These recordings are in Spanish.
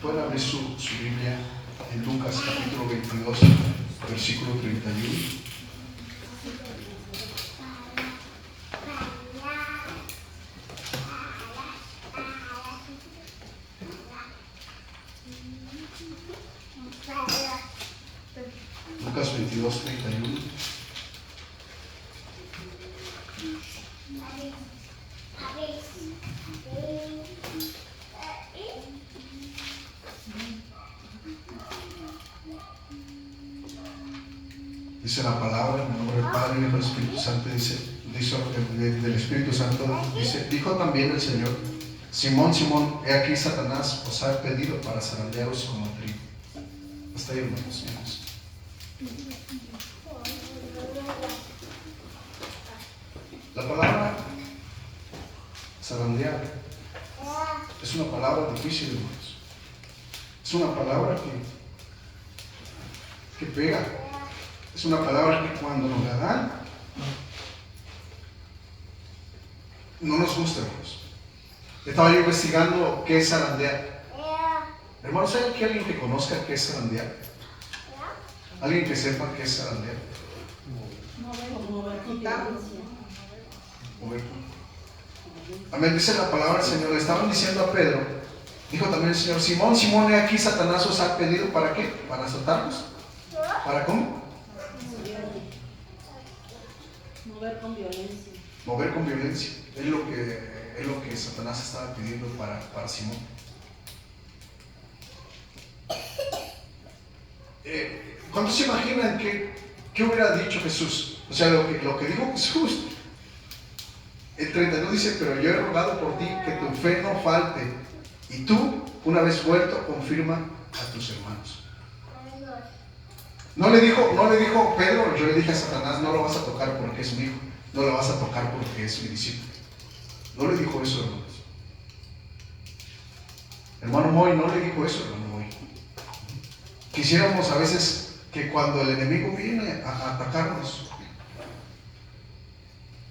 Pueden abrir su Biblia en Lucas capítulo 22, versículo 31. Lucas 22, 31. Dice la palabra en el nombre del Padre, y del Espíritu Santo. Dice del Espíritu Santo, dice: dijo también el Señor: Simón, Simón, he aquí Satanás os ha pedido para zarandearos como trigo. Hasta ahí, hermanos. La palabra zarandear es una palabra difícil, hermanos. Es una palabra que pega. Es una palabra que cuando nos la dan no nos gusta, hermanos. Estaba yo investigando qué es zarandear. Hermanos, ¿hay aquí alguien que conozca qué es zarandear? ¿Alguien que sepa qué es zarandear? Amén. Dice la palabra del Señor. Le estaban diciendo a Pedro, dijo también el Señor: Simón, Simón, he aquí Satanás os ha pedido ¿para qué? ¿Para azotarnos? ¿Para cómo? Mover con violencia. Mover con violencia. Es lo que Satanás estaba pidiendo para Simón. ¿Cuántos se imaginan qué hubiera dicho Jesús? O sea, lo que dijo Jesús. El 32 dice: pero yo he rogado por ti que tu fe no falte, y tú, una vez vuelto, confirma a tus hermanos. No le dijo Pedro: yo le dije a Satanás, no lo vas a tocar porque es mi hijo, no lo vas a tocar porque es mi discípulo. No le dijo eso, hermanos. Hermano Moy no le dijo eso, hermano Moy. Quisiéramos a veces que cuando el enemigo viene a atacarnos,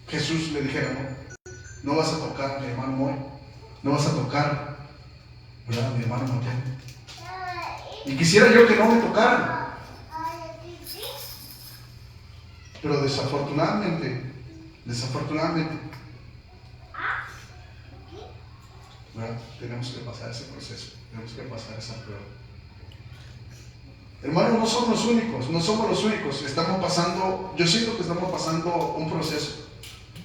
Jesús le dijera: no vas a tocar a mi hermano Moy, no vas a tocar, ¿verdad?, a mi hermano Mateo. Y quisiera yo que no me tocaran. Pero desafortunadamente, ¿verdad?, tenemos que pasar ese proceso, tenemos que pasar esa prueba. Hermanos, no somos los únicos, estamos pasando, yo siento que estamos pasando un proceso.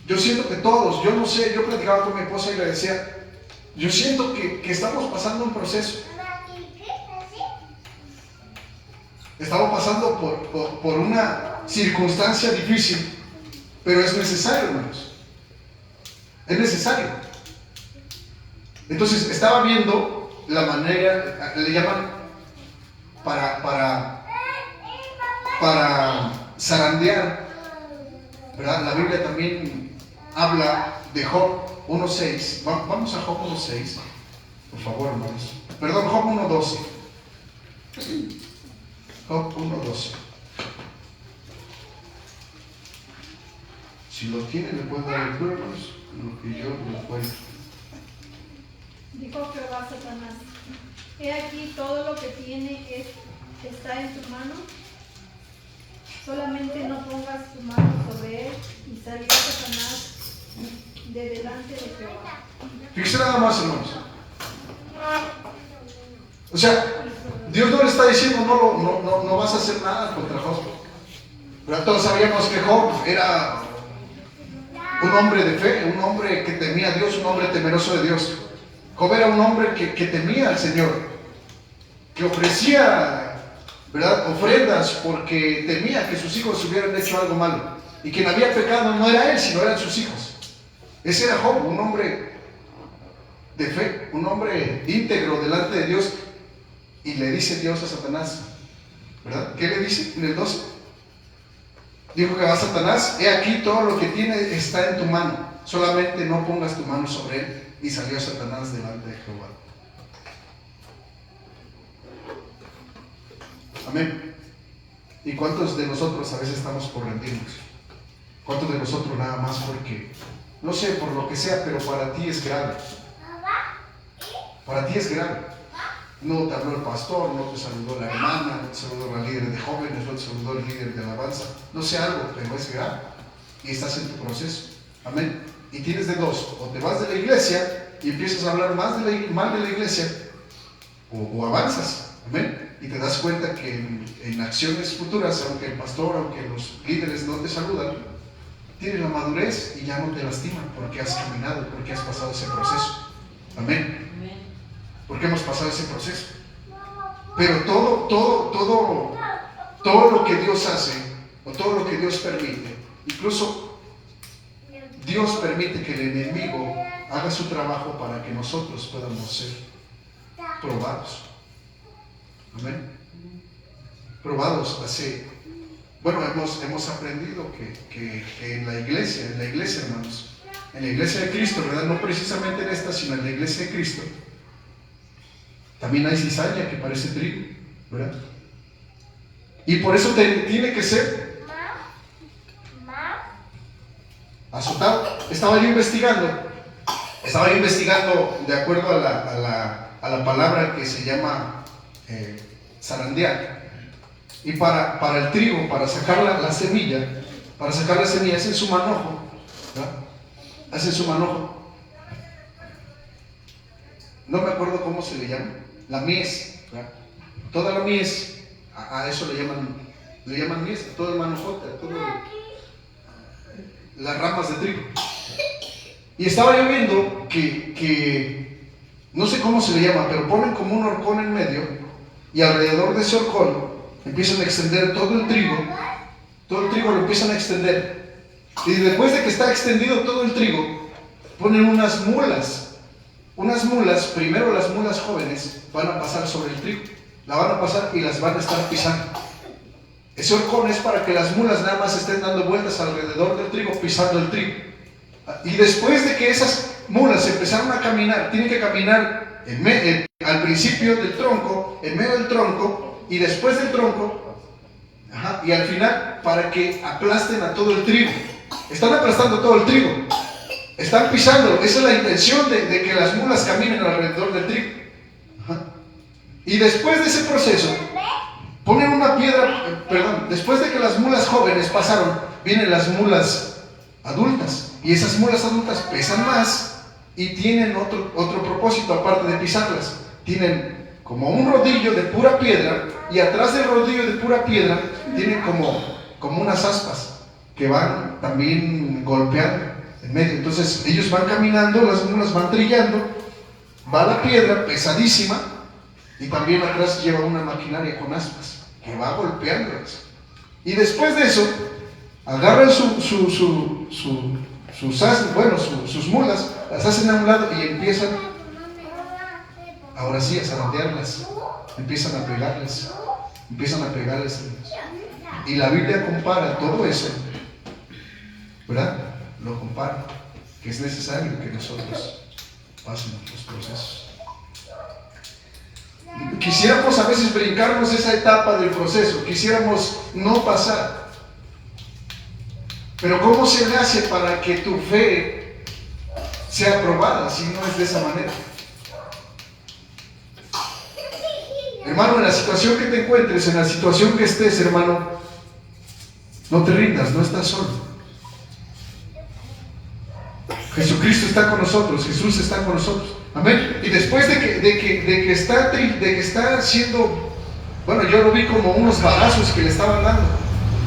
Yo siento que todos, yo no sé, yo platicaba con mi esposa y le decía, yo siento que estamos pasando un proceso. Estamos pasando por una circunstancia difícil, pero es necesario, hermanos. Es necesario. Entonces, estaba viendo la manera, le llaman para zarandear, ¿verdad? La Biblia también habla de Job 1.6. Vamos a Job 1.6, por favor, hermanos. Perdón, Job 1.12. Job 1.12. Si lo tienen, le pueden dar lectura, hermanos, lo que yo lo encuentro. Dijo Jehová a Satanás: he aquí todo lo que tiene está en tu mano, solamente no pongas tu mano sobre él. Y salió Satanás de delante de Jehová. Fíjense nada más, hermanos. O sea, Dios no le está diciendo no vas a hacer nada contra Job. Pero todos sabíamos que Job era un hombre de fe, un hombre que temía a Dios, un hombre temeroso de Dios. Job era un hombre que temía al Señor, que ofrecía, ¿verdad?, ofrendas porque temía que sus hijos hubieran hecho algo malo. Y quien había pecado no era él, sino eran sus hijos. Ese era Job, un hombre de fe, un hombre íntegro delante de Dios. Y le dice Dios a Satanás, ¿verdad? ¿Qué le dice en el 12? Dijo que va a Satanás: he aquí todo lo que tiene está en tu mano, solamente no pongas tu mano sobre él. Y salió Satanás delante de Jehová. Amén. ¿Y cuántos de nosotros a veces estamos por rendirnos? ¿Cuántos de nosotros nada más porque, no sé, por lo que sea, pero para ti es grave? Para ti es grave. No te habló el pastor, no te saludó la hermana, no te saludó la líder de jóvenes, no te saludó el líder de alabanza. No sé algo, pero es grave. Y estás en tu proceso. Amén. Y tienes de dos. O te vas de la iglesia y empiezas a hablar mal de la iglesia, o avanzas. Amén. Y te das cuenta que en acciones futuras, aunque el pastor, aunque los líderes no te saludan, tienes la madurez y ya no te lastiman porque has caminado, porque has pasado ese proceso. Amén. Porque hemos pasado ese proceso. Pero todo lo que Dios hace, o todo lo que Dios permite, incluso Dios permite que el enemigo haga su trabajo para que nosotros podamos ser probados. Amén. Probados bueno, hemos aprendido que en la iglesia, hermanos, en la iglesia de Cristo, ¿verdad? No precisamente en esta, sino en la iglesia de Cristo, también hay cizaña que parece trigo, ¿verdad? Y por eso tiene que ser azotado. Estaba yo investigando de acuerdo a la palabra que se llama zarandear. Y para el trigo, para sacar la semilla, hacen su manojo, ¿verdad? Hacen su manojo. No me acuerdo cómo se le llama. La mies, ¿verdad? Toda la mies, a eso le llaman mies, a todo el manojote, a todas las ramas de trigo. Y estaba yo viendo que no sé cómo se le llama, pero ponen como un horcón en medio, y alrededor de ese horcón empiezan a extender todo el trigo lo empiezan a extender. Y después de que está extendido todo el trigo, ponen unas mulas. Primero las mulas jóvenes van a pasar sobre el trigo, la van a pasar y las van a estar pisando. Ese horcón es para que las mulas nada más estén dando vueltas alrededor del trigo, pisando el trigo. Y después de que esas mulas empezaron a caminar, tienen que caminar al principio del tronco, en medio del tronco y después del tronco, y al final, para que aplasten a todo el trigo. Están aplastando todo el trigo. Están pisándolo. Esa es la intención de que las mulas caminen alrededor del trigo. Y después de ese proceso, ponen una piedra, después de que las mulas jóvenes pasaron, vienen las mulas adultas. Y esas mulas adultas pesan más y tienen otro propósito aparte de pisarlas. Tienen como un rodillo de pura piedra, y atrás del rodillo de pura piedra tienen como unas aspas que van también golpeando en medio. Entonces ellos van caminando, las mulas van trillando, va la piedra pesadísima, y también atrás lleva una maquinaria con aspas que va golpeándolas. Y después de eso agarran sus mulas, las hacen a un lado y empiezan ahora sí a zarandearlas, empiezan a pegarles. Y la Biblia compara todo eso, ¿verdad? Lo compara, que es necesario que nosotros pasemos los procesos. Quisiéramos a veces brincarnos esa etapa del proceso, quisiéramos no pasar. Pero ¿cómo se le hace para que tu fe sea aprobada si no es de esa manera? Hermano, en la situación que te encuentres, en la situación que estés, hermano, no te rindas, no estás solo. Jesucristo está con nosotros, Jesús está con nosotros. Amén. Y después de que está siendo, bueno, yo lo vi como unos varazos que le estaban dando.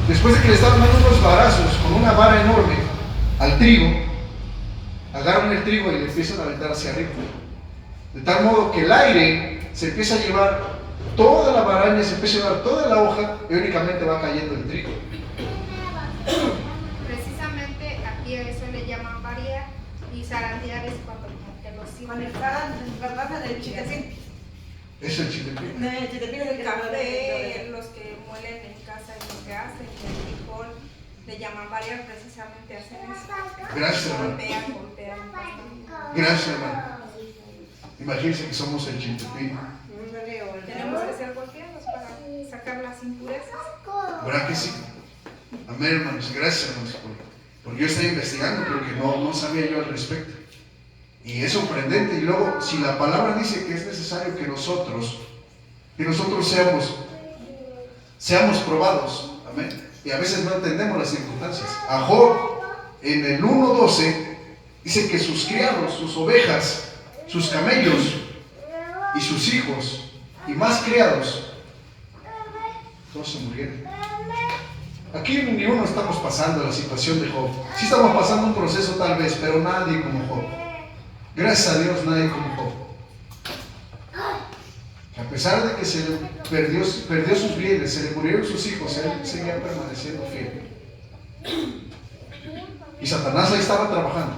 Después de que le estaban dando unos varazos con una vara enorme al trigo, agarran el trigo y le empiezan a aventar hacia arriba. De tal modo que el aire se empieza a llevar toda la baraña, se empieza a llevar toda la hoja y únicamente va cayendo el trigo. Precisamente aquí a eso le llaman variar, y zarandear es cuando te los Conectadas las ramas del chiltepín. Es el chiltepín. El chiltepín es el el café, los que muelen en casa es lo que hacen, y el frijol le llaman variar, precisamente hacen eso. Gracias, hermano. Golpean. Gracias, hermano. Imagínense que somos el chiltepín. Tenemos que ser golpeados para sacar las impurezas. ¿Verdad que sí? Amén, hermanos. Gracias, hermanos, porque yo estaba investigando, porque no sabía yo al respecto. Y es sorprendente. Y luego, si la palabra dice que es necesario que nosotros seamos probados, amén. Y a veces no entendemos las circunstancias. A Job, en el 1:12, dice que sus criados, sus ovejas, sus camellos y sus hijos y más criados, todos se murieron. Aquí ni uno estamos pasando la situación de Job. Sí estamos pasando un proceso tal vez, pero nadie como Job. Gracias a Dios, nadie como Job. A pesar de que se le perdió sus bienes, se le murieron sus hijos, él seguía permaneciendo fiel. Y Satanás ahí estaba trabajando.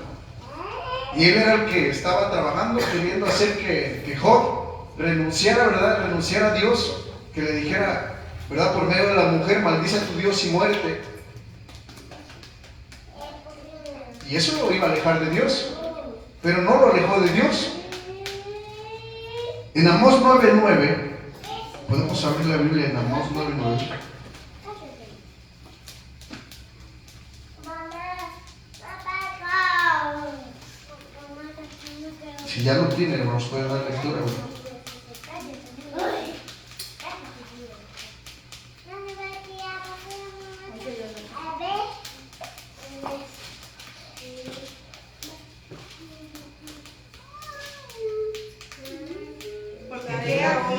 Y él era el que estaba trabajando, queriendo hacer que Job renunciara, ¿verdad? Renunciara a Dios, que le dijera, ¿verdad? Por medio de la mujer, maldice a tu Dios y muerte. Y eso lo iba a alejar de Dios, pero no lo alejó de Dios. En Amós 9:9, podemos abrir la Biblia en Amós 9:9. Si ya lo tiene, nos puede dar lectura.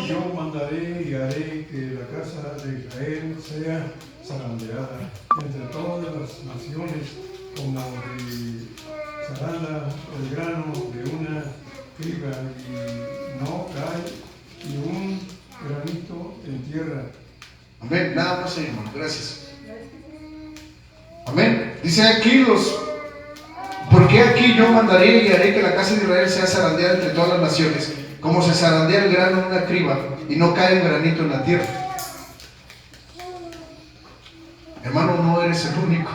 Yo mandaré y haré que la casa de Israel sea zarandeada entre todas las naciones, como de zaranda el grano de una criba, y no cae ni un granito en tierra. Amén. Nada más, hermano. Gracias. Amén. Dice aquí porque aquí yo mandaré y haré que la casa de Israel sea zarandeada entre todas las naciones, como se zarandea el grano en una criba y no cae un granito en la tierra. Hermano, no eres el único.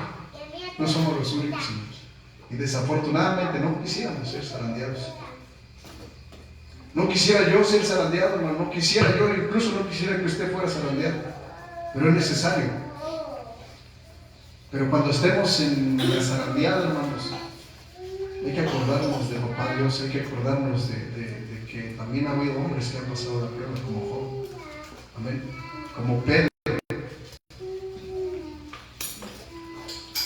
No somos los únicos, señores. Y desafortunadamente no quisiéramos ser zarandeados. No quisiera yo ser zarandeado, hermano. No quisiera yo, incluso no quisiera que usted fuera zarandeado. Pero es necesario. Pero cuando estemos en la zarandeada, hermanos, hay que acordarnos de papá Dios, hay que acordarnos de que también ha habido hombres que han pasado la prueba, como Job, amén, como Pedro.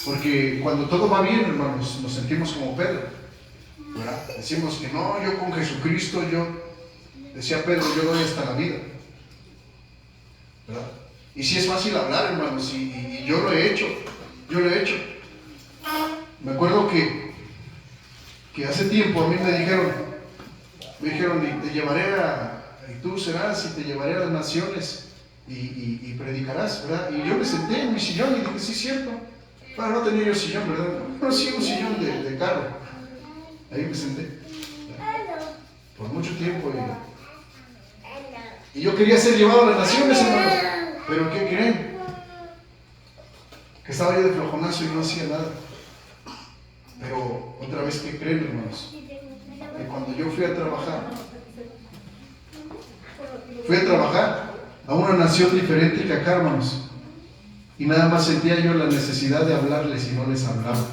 Porque cuando todo va bien, hermanos, nos sentimos como Pedro, ¿verdad? Decimos que no, yo con Jesucristo, decía Pedro, yo doy hasta la vida, ¿verdad? Y sí es fácil hablar, hermanos, y yo lo he hecho. Me acuerdo que hace tiempo a mí me dijeron, y te llevaré y tú serás, y te llevaré a las naciones, y predicarás, ¿verdad? Y yo me senté en mi sillón y dije, sí, cierto. Bueno, no tenía yo sillón, ¿verdad? No, sí, un sillón de carro. Ahí me senté, ¿verdad? Por mucho tiempo. Y yo quería ser llevado a las naciones, hermanos. Pero ¿qué creen? Que estaba yo de flojonazo y no hacía nada. Pero otra vez, ¿qué creen, hermanos? Que cuando yo fui a trabajar a una nación diferente que acá, hermanos, y nada más sentía yo la necesidad de hablarles y no les hablaba.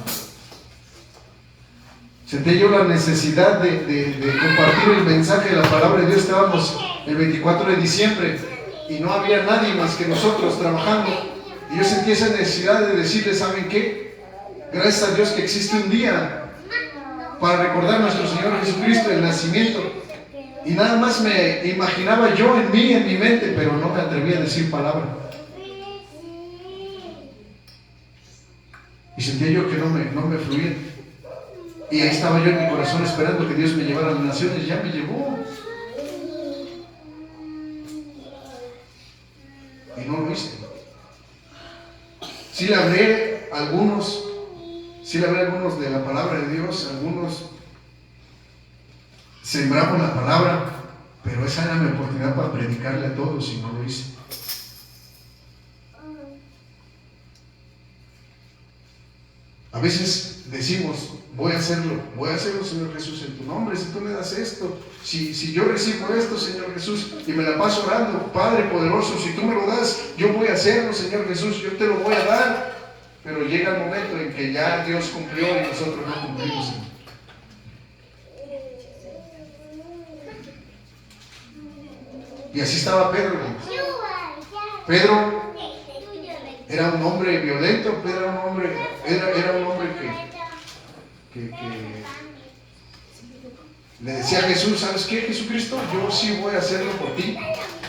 Sentía yo la necesidad de compartir el mensaje de la palabra de Dios. Estábamos el 24 de diciembre y no había nadie más que nosotros trabajando, y yo sentí esa necesidad de decirles, ¿saben qué? Gracias a Dios que existe un día para recordar a nuestro Señor Jesucristo, el nacimiento. Y nada más me imaginaba yo en mi mente, pero no me atrevía a decir palabra. Y sentía yo que no me fluía. Y ahí estaba yo en mi corazón esperando que Dios me llevara a las naciones. Ya me llevó. Y no lo hice. Sí le hablé a algunos de la palabra de Dios, algunos sembramos la palabra, pero esa era mi oportunidad para predicarle a todos y no lo hice. A veces decimos, voy a hacerlo, Señor Jesús, en tu nombre, si tú me das esto, si yo recibo esto, Señor Jesús, y me la paso orando, Padre poderoso, si tú me lo das, yo voy a hacerlo, Señor Jesús, yo te lo voy a dar. Pero llega el momento en que ya Dios cumplió y nosotros no cumplimos. Y así estaba Pedro, hermanos. Pedro era un hombre violento, Pedro era un hombre que le decía a Jesús, ¿sabes qué, Jesucristo? Yo sí voy a hacerlo por ti.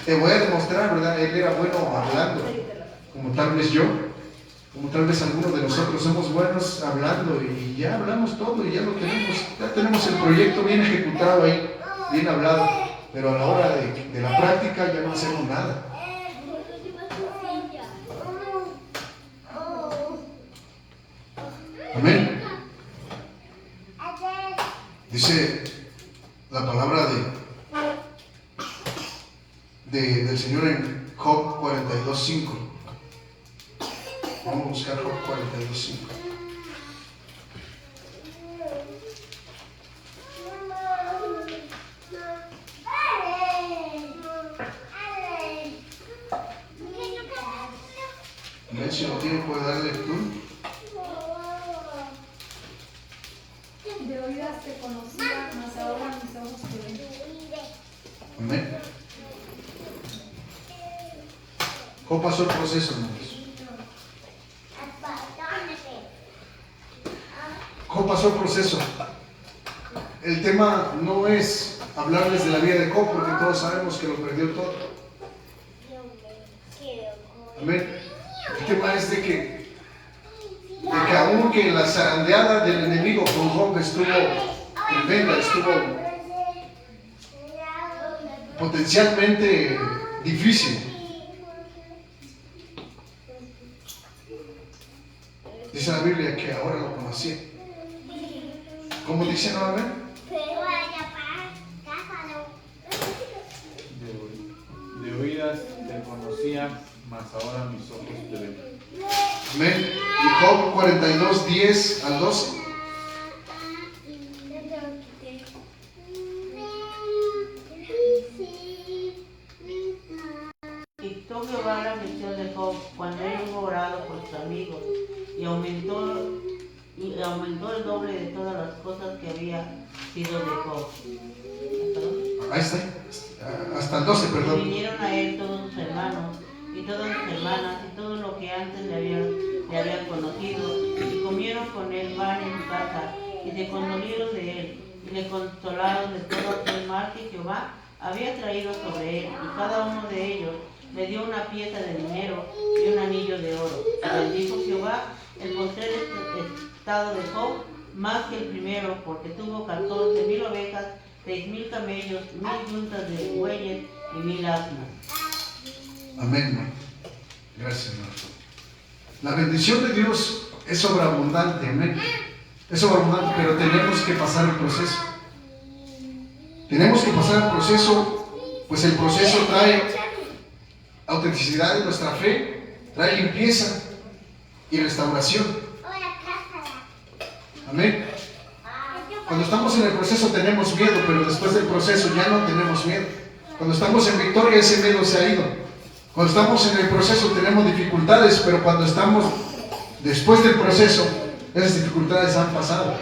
Te voy a demostrar, ¿verdad? Él era bueno hablando, como tal vez yo, como tal vez algunos de nosotros somos buenos hablando y ya hablamos todo y ya lo tenemos, ya tenemos el proyecto bien ejecutado ahí, bien hablado, pero a la hora de la práctica ya no hacemos nada. Amén. Dice la palabra del Señor en Job 42:5. Vamos a buscar Job 42:5. Amén, si no tiene puede darle lectura. De oídas te conocía, mas ahora mis ojos te ven. Amén. ¿Cómo pasó el proceso, hermanos? ¿Cómo pasó el proceso? El tema no es hablarles de la vida de Job, porque todos sabemos que lo perdió todo. Amén. El tema es de que aunque la zarandeada del enemigo con Job estuvo tremenda, estuvo potencialmente difícil. Dice la Biblia que ahora lo conocía. ¿Cómo dice nuevamente? De oídas te conocía, mas ahora mis ojos te ven. Amén. Y Job 42:10 al 12. Quitó Jehová la aflicción de Job cuando él hubo orado por sus amigos y aumentó el doble de todas las cosas que había sido de Job. Ahí está. Hasta el 12, Y perdón. vinieron a él todos sus hermanos y todas sus hermanas y todo lo que antes le habían conocido, y comieron con él pan en su casa, y se condolieron de él, y le consolaron de todo aquel mal que Jehová había traído sobre él, y cada uno de ellos le dio una pieza de dinero y un anillo de oro. Y bendijo Jehová el postrer estado de Job más que el primero, porque tuvo 14,000 ovejas, 6,000 camellos, 1,000 yuntas de bueyes y 1,000 asnas. Amén, hermano. Gracias, hermano. La bendición de Dios es sobreabundante, amén. Es sobreabundante, pero tenemos que pasar el proceso. Tenemos que pasar el proceso, pues el proceso trae autenticidad de nuestra fe, trae limpieza y restauración. Amén. Cuando estamos en el proceso tenemos miedo, pero después del proceso ya no tenemos miedo. Cuando estamos en victoria ese miedo se ha ido. Cuando estamos en el proceso tenemos dificultades, pero cuando estamos después del proceso, esas dificultades han pasado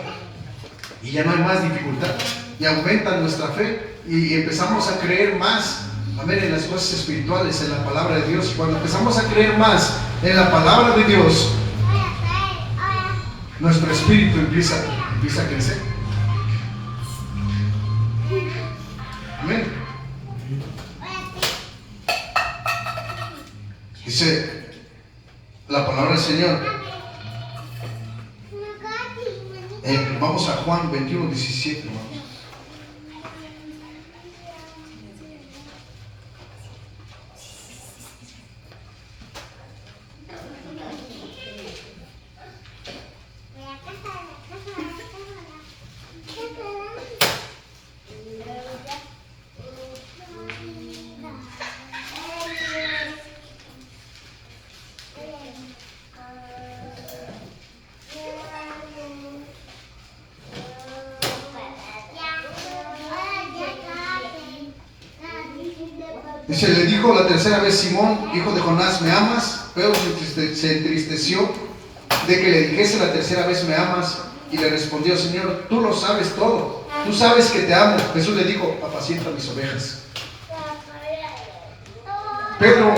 y ya no hay más dificultad, y aumenta nuestra fe y empezamos a creer más, amén, en las cosas espirituales, en la palabra de Dios. Y cuando empezamos a creer más en la palabra de Dios, nuestro espíritu empieza a crecer. Amén. Dice la palabra del Señor. Vamos a Juan 21:17, hermanos. Dice, le dijo la tercera vez Simón, hijo de Jonás, ¿me amas? Pedro se entristeció de que le dijese la tercera vez, ¿me amas? Y le respondió, Señor, tú lo sabes todo, tú sabes que te amo. Jesús le dijo, apacienta mis ovejas. Pedro,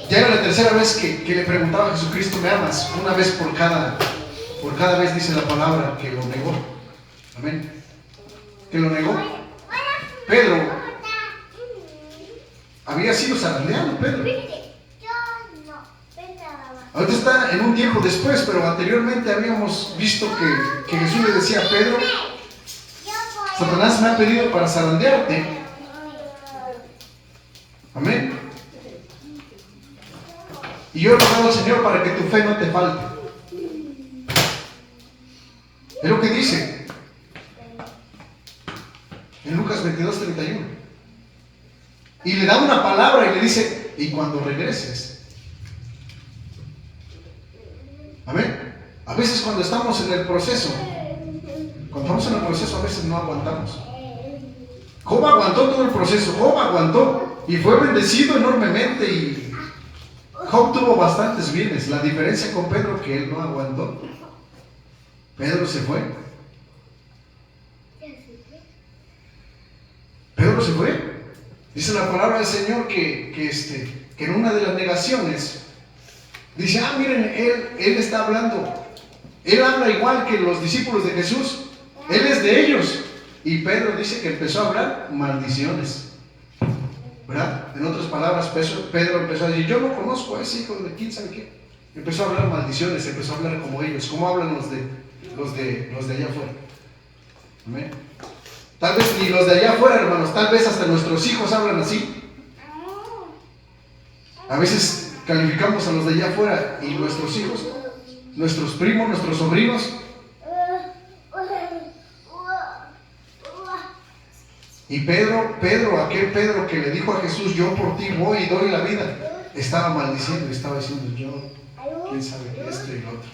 ya era la tercera vez que le preguntaba a Jesucristo, ¿me amas? Una vez por cada vez dice la palabra que lo negó. Amén. Que lo negó. Pedro había sido zarandeado, Pedro. Ahorita está en un tiempo después, pero anteriormente habíamos visto que Jesús le decía a Pedro, Satanás me ha pedido para zarandearte. Amén. Y yo he rogado al Señor para que tu fe no te falte. Es lo que dice en Lucas 22:31. Y le da una palabra y le dice, y cuando regreses. Amén. A veces cuando estamos en el proceso, a veces no aguantamos. Job aguantó todo el proceso, Job aguantó y fue bendecido enormemente y Job tuvo bastantes bienes. La diferencia con Pedro que él no aguantó. Pedro se fue. Pedro se fue. Dice la palabra del Señor que en una de las negaciones dice, miren, él está hablando. Él habla igual que los discípulos de Jesús. Él es de ellos. Y Pedro dice que empezó a hablar maldiciones. ¿Verdad? En otras palabras, Pedro empezó a decir, yo no conozco a ese hijo de quién sabe qué. Empezó a hablar maldiciones, empezó a hablar como ellos. ¿Cómo hablan los de allá afuera? ¿Amén? Tal vez ni los de allá afuera, hermanos, tal vez hasta nuestros hijos hablan así. A veces calificamos a los de allá afuera y nuestros hijos, nuestros primos, nuestros sobrinos. Y aquel Pedro que le dijo a Jesús, yo por ti voy y doy la vida, estaba maldiciendo y estaba diciendo, yo, quién sabe, esto y lo otro.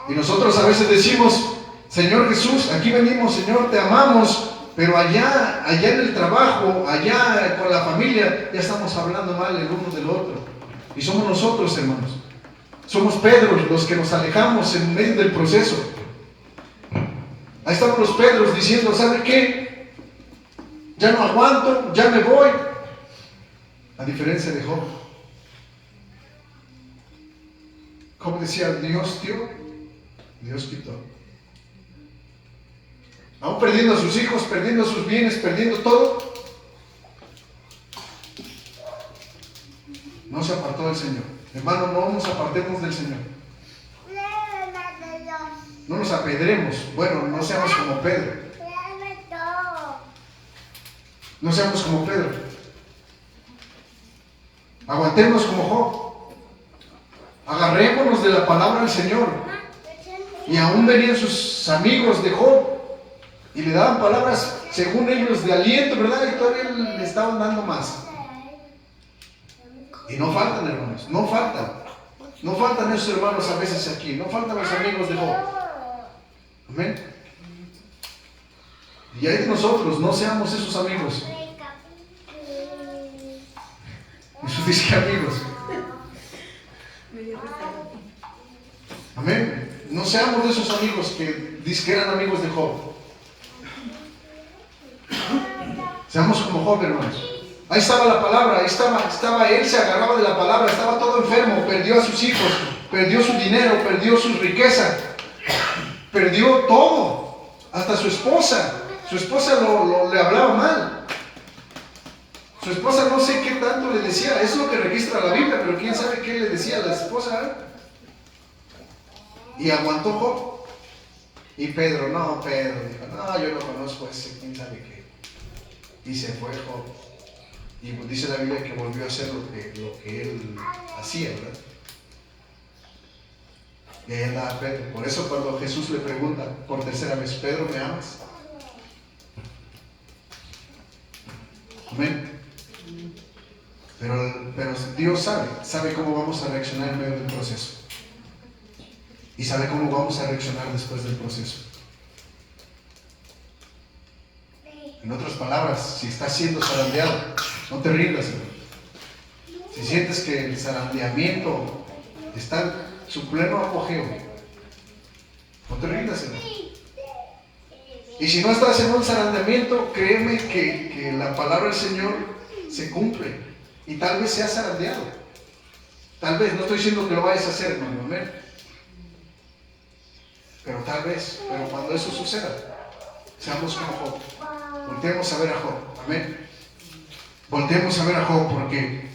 Y nosotros a veces decimos, Señor Jesús, aquí venimos, Señor, te amamos, pero allá en el trabajo, allá con la familia, ya estamos hablando mal el uno del otro. Y somos nosotros, hermanos. Somos Pedros los que nos alejamos en medio del proceso. Ahí estamos los Pedros diciendo, ¿sabe qué? Ya no aguanto, ya me voy. A diferencia de Job. Job decía, Dios dio, Dios quitó. Aún perdiendo a sus hijos, perdiendo sus bienes, perdiendo todo, no se apartó del Señor. Hermano, no nos apartemos del Señor. No nos apedremos. Bueno, no seamos como Pedro. No seamos como Pedro. Aguantemos como Job. Agarrémonos de la palabra del Señor. Y aún venían sus amigos de Job y le daban palabras, según ellos, de aliento, ¿verdad? Y todavía le estaban dando más. Y no faltan, hermanos, no faltan. No faltan esos hermanos a veces aquí. No faltan los amigos de Job. Amén. Y hay de nosotros, no seamos esos amigos. Esos disque amigos. Amén. No seamos de esos amigos que disque eran amigos de Job. Seamos como Job, hermanos. Ahí estaba la palabra, ahí estaba él, se agarraba de la palabra, estaba todo enfermo, perdió a sus hijos, perdió su dinero, perdió su riqueza, perdió todo, hasta su esposa. Su esposa le hablaba mal. Su esposa no sé qué tanto le decía, es lo que registra la Biblia, pero quién sabe qué le decía a la esposa. Y aguantó Job. Y Pedro dijo, no, yo no conozco a ese, quién sabe qué. Y se fue Job. Y dice la Biblia que volvió a hacer lo que él hacía, ¿verdad? Y ahí andaba Pedro. Por eso cuando Jesús le pregunta por tercera vez, Pedro, ¿me amas? Amén. Pero Dios sabe cómo vamos a reaccionar en medio del proceso. Y sabe cómo vamos a reaccionar después del proceso. En otras palabras, si estás siendo zarandeado, no te rindas, hermano. Si sientes que el zarandeamiento está en su pleno apogeo, no te rindas, hermano. Y si no estás en un zarandeamiento, créeme que la palabra del Señor se cumple. Y tal vez seas zarandeado. Tal vez, no estoy diciendo que lo vayas a hacer, hermano, amén. Pero tal vez, pero cuando eso suceda, seamos como Job. Volteemos a ver a Job, amén. Volteemos a ver a Job, porque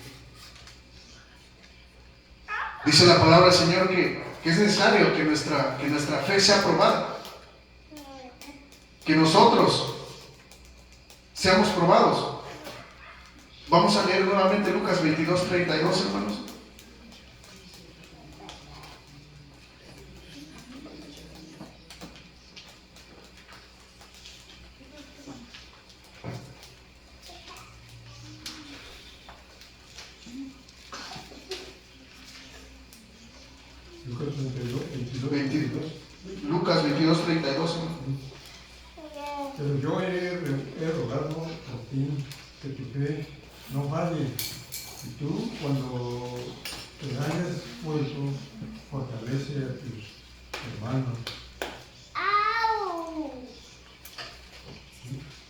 dice la palabra del Señor que es necesario que nuestra fe sea probada. Que nosotros seamos probados. Vamos a leer nuevamente Lucas 22:32, hermanos. Lucas 22. Lucas 22:32. Pero yo he rogado por ti que tu fe no falle. Y tú, cuando te hayas vuelto, fortalece a tus hermanos.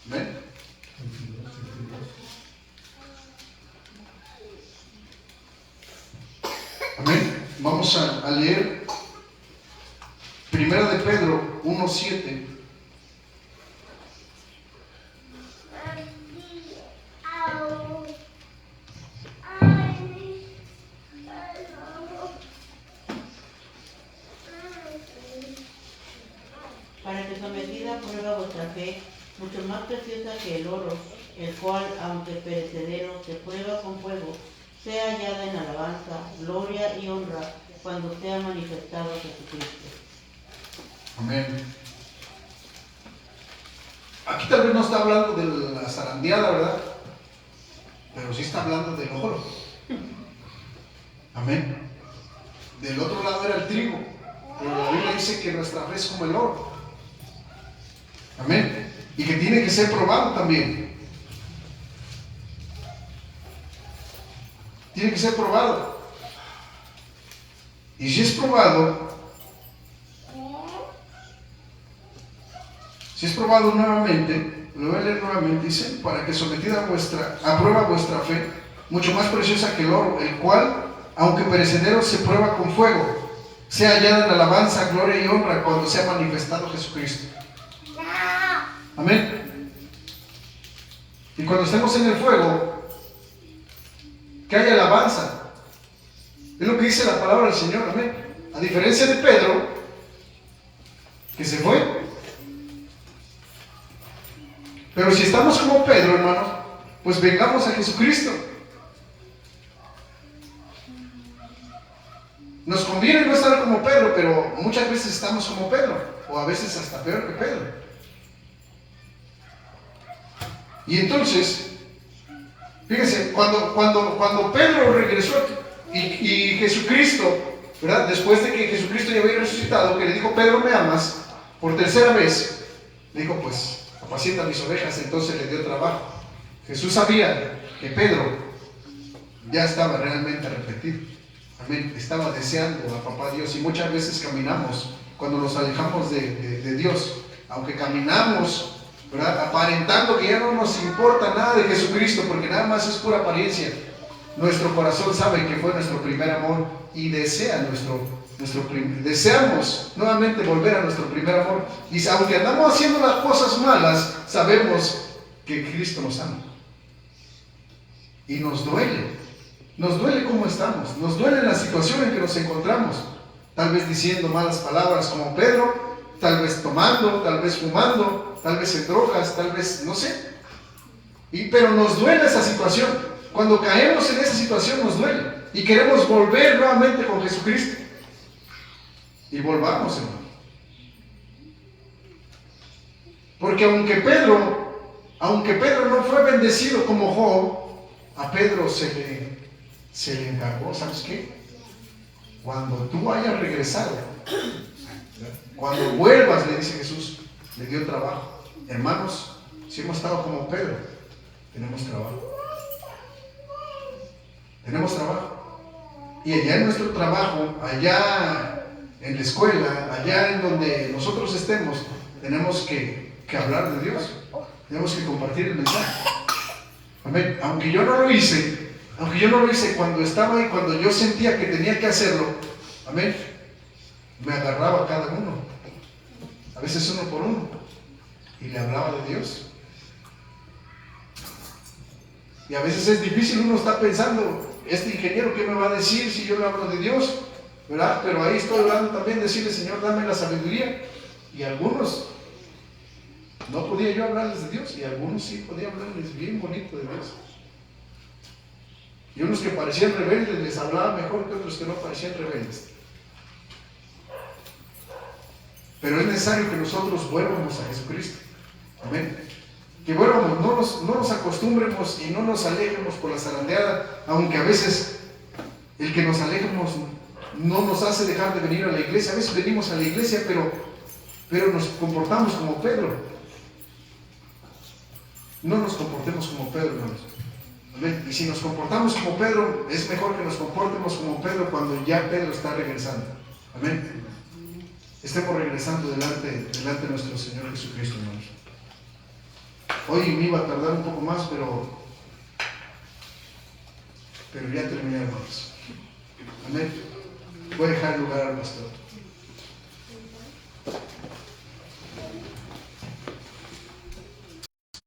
¿Ven? 22. Amén. Vamos a leer Primera de Pedro 1:7. Para que sometida a prueba vuestra fe, mucho más preciosa que el oro, el cual, aunque perecedero, se prueba con fuego, sea hallada en alabanza, gloria y honra cuando sea manifestado Jesucristo. Amén. Aquí tal vez no está hablando de la zarandeada, ¿verdad? Pero sí está hablando del oro. Amén. Del otro lado era el trigo. Pero la Biblia dice que nuestra fe es como el oro. Amén. Y que tiene que ser probado también. Tiene que ser probado. Y si es probado nuevamente, lo voy a leer nuevamente, dice, para que sometida a prueba vuestra fe, mucho más preciosa que el oro, el cual, aunque perecedero, se prueba con fuego, sea hallada en alabanza, gloria y honra cuando sea manifestado Jesucristo. Amén. Y cuando estemos en el fuego, que haya alabanza. Es lo que dice la palabra del Señor, amén. A diferencia de Pedro, que se fue. Pero si estamos como Pedro, hermanos, pues vengamos a Jesucristo. Nos conviene no estar como Pedro, pero muchas veces estamos como Pedro, o a veces hasta peor que Pedro. Y entonces, fíjense, cuando Pedro regresó y Jesucristo, ¿verdad? Después de que Jesucristo ya había resucitado, que le dijo, Pedro, ¿me amas? Por tercera vez, le dijo, pues, apacienta mis ovejas. Entonces le dio trabajo. Jesús sabía que Pedro ya estaba realmente arrepentido. Amén. Estaba deseando a papá Dios. Y muchas veces caminamos, cuando nos alejamos de Dios, aunque caminamos, ¿verdad?, aparentando que ya no nos importa nada de Jesucristo, porque nada más es pura apariencia, nuestro corazón sabe que fue nuestro primer amor y desea deseamos nuevamente volver a nuestro primer amor. Y aunque andamos haciendo las cosas malas, sabemos que Cristo nos ama. Y nos duele cómo estamos, nos duele la situación en que nos encontramos, tal vez diciendo malas palabras como Pedro, tal vez tomando, tal vez fumando, tal vez en drogas, tal vez, no sé. Pero nos duele esa situación. Cuando caemos en esa situación nos duele. Y queremos volver nuevamente con Jesucristo. Y volvamos, hermano. Porque aunque Pedro no fue bendecido como Job, a Pedro se le encargó, ¿sabes qué? Cuando tú hayas regresado, cuando vuelvas, le dice Jesús, le dio trabajo. Hermanos, si hemos estado como Pedro, tenemos trabajo. Tenemos trabajo. Y allá en nuestro trabajo, allá en la escuela, allá en donde nosotros estemos, tenemos que hablar de Dios. Tenemos que compartir el mensaje. Amén. Aunque yo no lo hice cuando estaba ahí, cuando yo sentía que tenía que hacerlo, amén, me agarraba a cada uno, a veces uno por uno, y le hablaba de Dios. Y a veces es difícil, uno está pensando, este ingeniero, ¿qué me va a decir si yo le hablo de Dios? ¿Verdad? Pero ahí estoy hablando también, decirle, Señor, dame la sabiduría. Y algunos, no podía yo hablarles de Dios, y algunos sí podía hablarles bien bonito de Dios. Y unos que parecían rebeldes, les hablaba mejor que otros que no parecían rebeldes. Pero es necesario que nosotros vuelvamos a Jesucristo. Amén. Que vuelvamos, no nos acostumbremos y no nos alejemos por la zarandeada, aunque a veces el que nos alejemos no nos hace dejar de venir a la iglesia. A veces venimos a la iglesia, pero nos comportamos como Pedro. No nos comportemos como Pedro, hermanos. Amén. Y si nos comportamos como Pedro, es mejor que nos comportemos como Pedro cuando ya Pedro está regresando. Amén. Estemos regresando delante de nuestro Señor Jesucristo, hermanos. Hoy me iba a tardar un poco más, pero ya terminé, hermanos. Amén. Voy a dejar lugar al pastor.